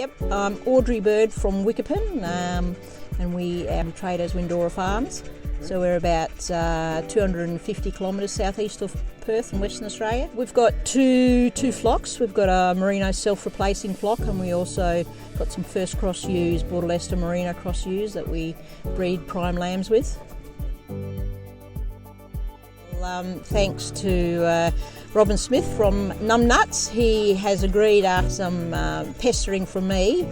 Yep, I'm Audrey Bird from Wickerpin, and we trade as Windora Farms. So we're about 250 kilometres southeast of Perth in Western Australia. We've got two flocks. We've got a Merino self-replacing flock, and we also got some first cross ewes, Border Leicester Merino cross ewes that we breed prime lambs with. Thanks to Robin Smith from Numnuts. He has agreed after some pestering from me,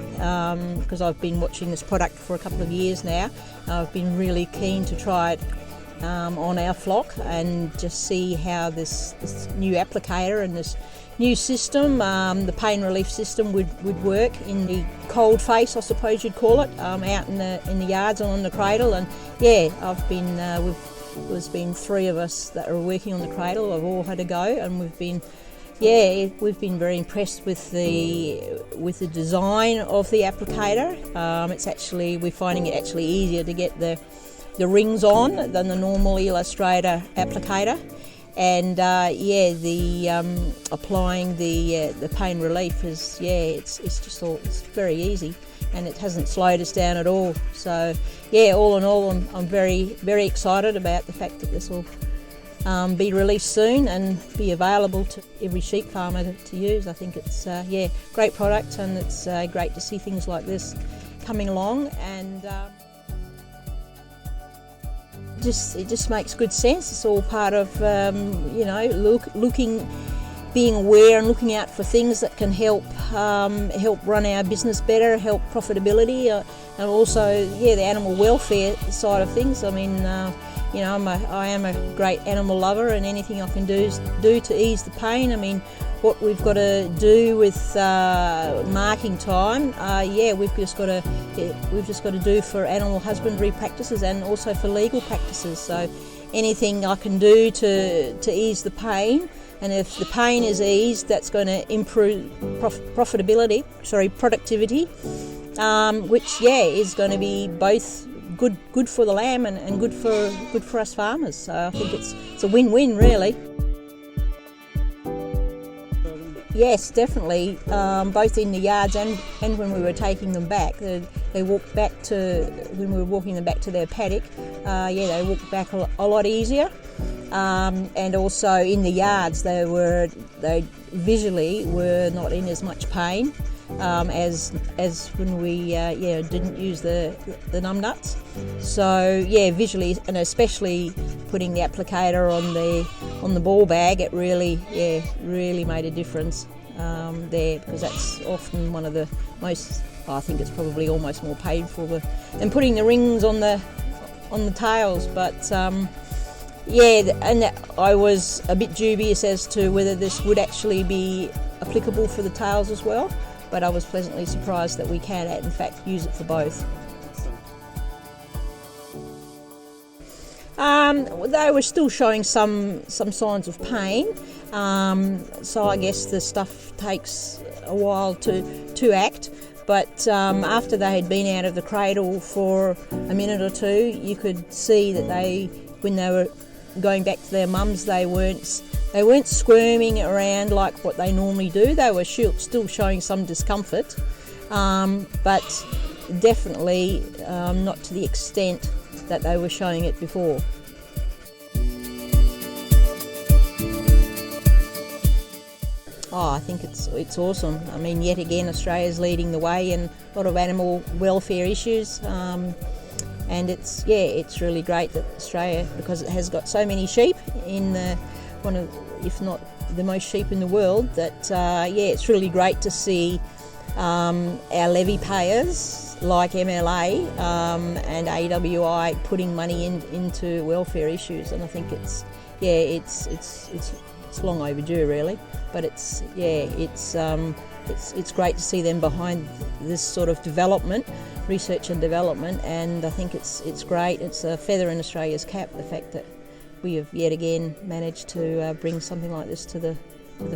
because I've been watching this product for a couple of years now. I've been really keen to try it on our flock and just see how this new applicator and this new system, the pain relief system, would work in the cold face, I suppose you'd call it, out in the yards and on the cradle. And yeah, there's been three of us that are working on the cradle. I've all had a go, and we've been very impressed with the design of the applicator. We're finding it actually easier to get the rings on than the normal Illustrator applicator, and applying the pain relief it's very easy, and it hasn't slowed us down at all. So yeah, all in all, I'm very, very excited about the fact that this will be released soon and be available to every sheep farmer to use. I think it's great product, and it's great to see things like this coming along, and it just makes good sense. It's all part of being aware and looking out for things that can help run our business better, help profitability, and also the animal welfare side of things. I mean, I am a great animal lover, and anything I can do to ease the pain. I mean, what we've got to do with marking time, we've just got to do for animal husbandry practices and also for legal practices. So anything I can do to ease the pain, and if the pain is eased, that's going to improve productivity, which is going to be both good for the lamb and good for us farmers. So I think it's a win-win, really. Yes, definitely. Both in the yards and when we were taking them back, they walked back when we were walking them back to their paddock. They walked back a lot easier. And also in the yards, they visually were not in as much pain as when we didn't use the Numnuts. So visually, and especially putting the applicator on the ball bag, it really made a difference there, because that's often one of the most, I think it's probably almost more painful than putting the rings on the tails. But and I was a bit dubious as to whether this would actually be applicable for the tails as well, but I was pleasantly surprised that we can, in fact, use it for both. They were still showing some signs of pain, so I guess the stuff takes a while to act. But after they had been out of the cradle for a minute or two, you could see that when they were going back to their mums, they weren't squirming around like what they normally do. They were still showing some discomfort, but definitely not to the extent that they were showing it before. Oh, I think it's awesome. I mean, yet again, Australia's leading the way in a lot of animal welfare issues. And it's really great that Australia, because it has got so many sheep, in one of, if not the most sheep in the world, that it's really great to see our levy payers like MLA and AWI putting money into welfare issues, and I think it's long overdue, really. But it's great to see them behind this sort of development, research and development, and I think it's great. It's a feather in Australia's cap, the fact that we have yet again managed to bring something like this to the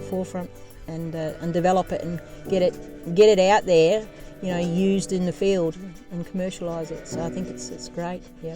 forefront and develop it and get it out there, used in the field and commercialise it. So I think it's great. Yeah.